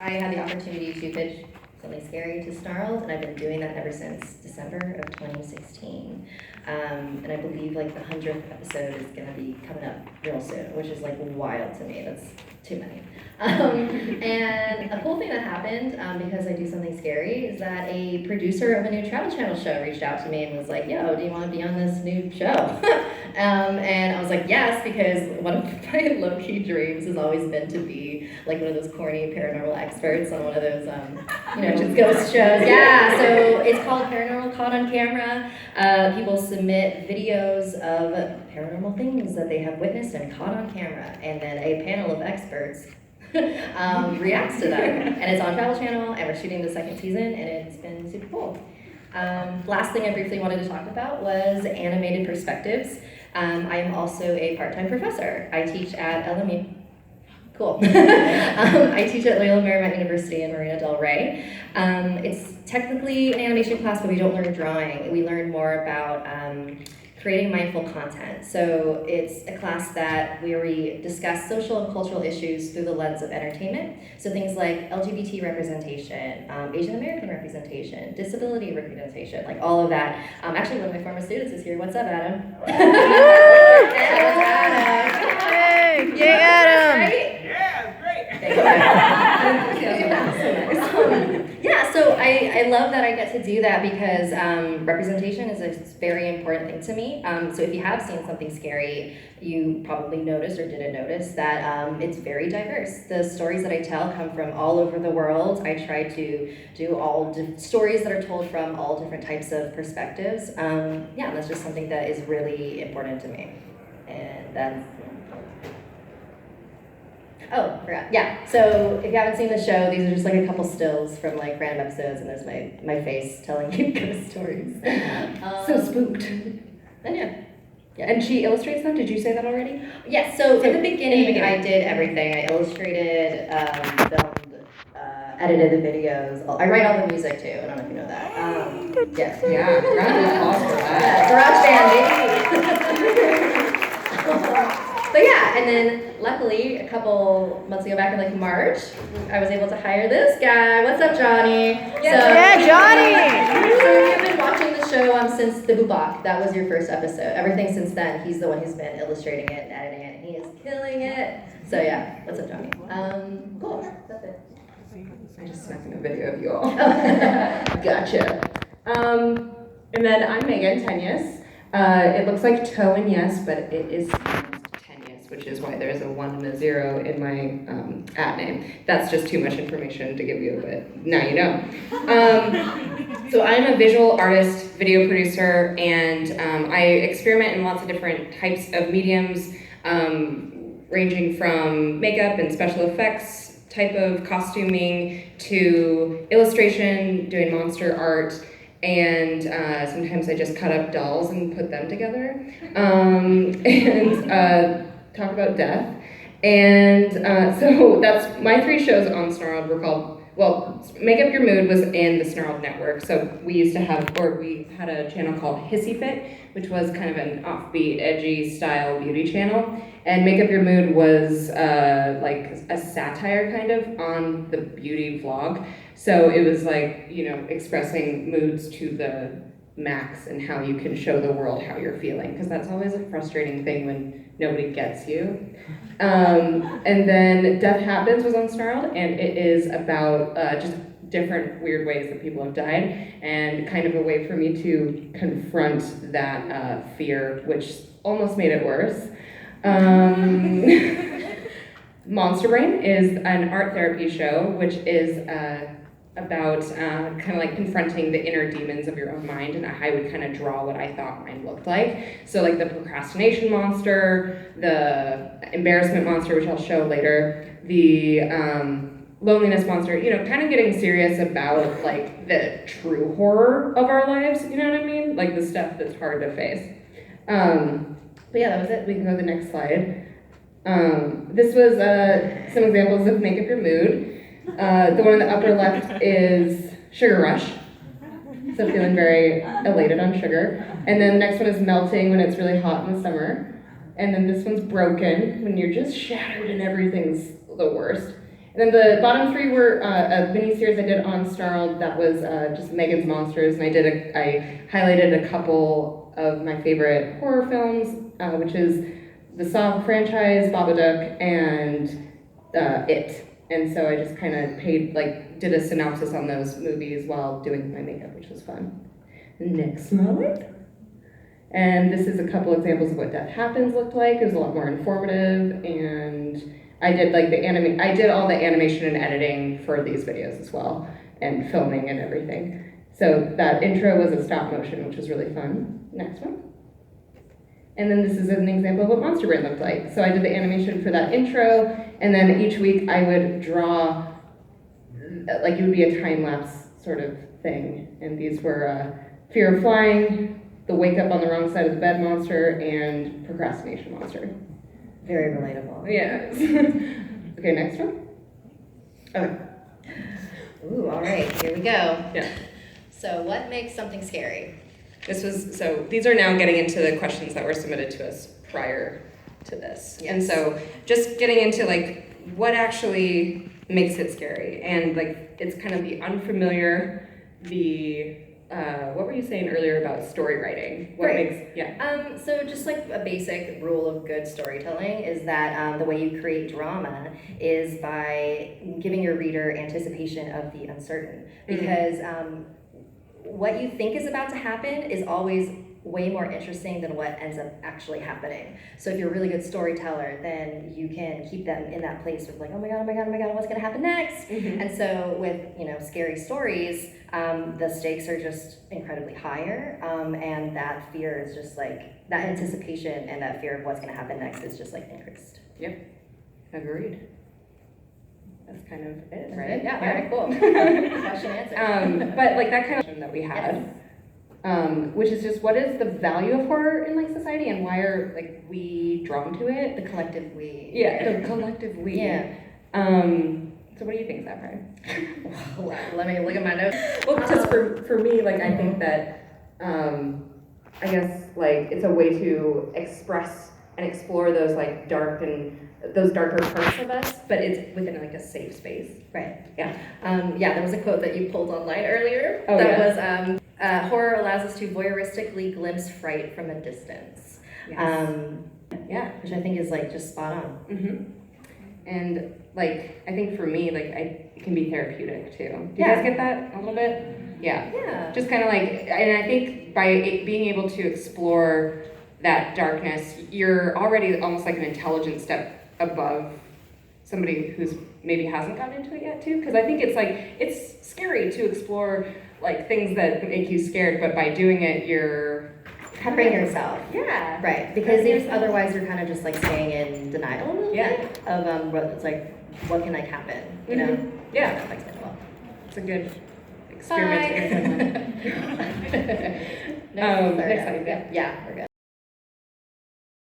I had the opportunity to pitch something scary to Snarled, and I've been doing that ever since December of 2016. And I believe like the 100th episode is going to be coming up real soon, which is like wild to me. That's too many. And a cool thing that happened, because I do something scary, is that a producer of a new Travel Channel show reached out to me and was like, yo, do you want to be on this new show? And I was like, yes, because one of my low-key dreams has always been to be like one of those corny paranormal experts on one of those, just ghost shows. Yeah, so it's called Paranormal Caught on Camera. People submit videos of paranormal things that they have witnessed and caught on camera, and then a panel of experts reacts to them. And it's on Travel Channel, and we're shooting the second season, and it's been super cool. Last thing I briefly wanted to talk about was animated perspectives. I am also a part-time professor. I teach at LMU. Cool. I teach at Loyola Marymount University in Marina Del Rey. It's technically an animation class, but we don't learn drawing. We learn more about creating mindful content. So it's a class where we discuss social and cultural issues through the lens of entertainment. So things like LGBT representation, Asian American representation, disability representation, like all of that. Actually, one of my former students is here. What's up, Adam? Hey, yay, Adam! Right? So I love that I get to do that because representation is a very important thing to me. So if you have seen something scary, you probably noticed or didn't notice that it's very diverse. The stories that I tell come from all over the world. I try to do stories that are told from all different types of perspectives. That's just something that is really important to me. And that's... Oh, forgot. Yeah, so if you haven't seen the show, these are just like a couple stills from like random episodes, and there's my face telling you ghost stories. So spooked. And yeah. And she illustrates them? Did you say that already? Yes, so in the beginning I did everything. I illustrated, filmed, edited the videos. I write all the music too. I don't know if you know that. Good. Yes. Yeah, round of applause for that. Garage band, baby. But yeah, and then luckily a couple months ago, back in like March, I was able to hire this guy. What's up, Johnny? Yeah, Johnny! So you've been watching the show since the Bubak. That was your first episode. Everything since then, he's the one who's been illustrating it and editing it, and he is killing it. So yeah, what's up, Johnny? Cool. That's it. I'm just snapping a video of you all. Gotcha. And then I'm Megan, Toenyes. It looks like Toenyes, but it is Toenyes, which is why there's a 1 and a 0 in my at name. That's just too much information to give you, but now you know. So I'm a visual artist, video producer, and I experiment in lots of different types of mediums, ranging from makeup and special effects type of costuming to illustration, doing monster art, and sometimes I just cut up dolls and put them together, and talk about death. And so that's my 3 shows on Snarled were called, Make Up Your Mood was in the Snarled network. So we had a channel called Hissy Fit, which was kind of an offbeat, edgy style beauty channel. And Make Up Your Mood was like a satire kind of on the beauty vlog. So it was like, expressing moods to the max and how you can show the world how you're feeling, because that's always a frustrating thing when nobody gets you. And then Death Happens was on Snarled, and it is about just different weird ways that people have died, and kind of a way for me to confront that fear, which almost made it worse. Monster Brain is an art therapy show, which is about kind of like confronting the inner demons of your own mind, and I would kind of draw what I thought mine looked like. So like the procrastination monster, the embarrassment monster, which I'll show later, the loneliness monster, kind of getting serious about like the true horror of our lives, you know what I mean? Like the stuff that's hard to face. But yeah, that was it. We can go to the next slide. This was some examples of Make Up Your Mood. The one in the upper left is Sugar Rush, so feeling very elated on sugar. And then the next one is Melting, when it's really hot in the summer. And then this one's Broken, when you're just shattered and everything's the worst. Then the bottom three were a mini series I did on Snarled that was just Megan's Monsters, and I highlighted a couple of my favorite horror films, which is the Saw franchise, Babadook, and It. And so I just kind of did a synopsis on those movies while doing my makeup, which was fun. Next slide. And this is a couple examples of what Death Happens looked like. It was a lot more informative, and I did I did all the animation and editing for these videos as well, and filming and everything. So that intro was a stop motion, which was really fun. Next one. And then this is an example of what Monster Brain looked like. So I did the animation for that intro, and then each week I would draw, it would be a time-lapse sort of thing. And these were Fear of Flying, the Wake Up on the Wrong Side of the Bed monster, and Procrastination monster. Very relatable. Yes. Okay, next one. Okay. Ooh, all right, here we go. Yeah. So what makes something scary? These are now getting into the questions that were submitted to us prior to this. Yes. And so just getting into what actually makes it scary. And it's kind of the unfamiliar, what were you saying earlier about story writing? So just a basic rule of good storytelling is that the way you create drama is by giving your reader anticipation of the uncertain. Because what you think is about to happen is always way more interesting than what ends up actually happening. So if you're a really good storyteller, then you can keep them in that place of oh my god, what's gonna happen next? And so with scary stories, the stakes are just incredibly higher, and that fear is just that anticipation and that fear of what's gonna happen next is just increased. Yep, agreed. That's kind of it, That's right? it? Yeah, very cool. Question answered. But that kind of question that we had, which is just what is the value of horror in society, and why are we drawn to it? The collective we. Yeah, the collective we. Yeah. So what do you think, Sapphire? Well, let me look at my notes. Well, just for me, I think that I guess it's a way to express and explore those those darker parts of us, but it's within a safe space. Right. Yeah. There was a quote that you pulled online earlier. Oh, that was horror allows us to voyeuristically glimpse fright from a distance. Yes. Which I think is just spot on. Mm-hmm. And I think for me, it can be therapeutic too. Do you guys get that a little bit? Yeah. Yeah. Just kind of and I think by being able to explore that darkness, you're already almost an intelligent step above somebody who's maybe hasn't gotten into it yet too. Because I think it's scary to explore things that make you scared, but by doing it, you're peppering yourself. Yeah. Right. Because otherwise you're kind of just staying in denial a little bit of it's what can happen, you know? Yeah. Well, it's a good experiment. Next slide. Yeah, Yeah, we're good.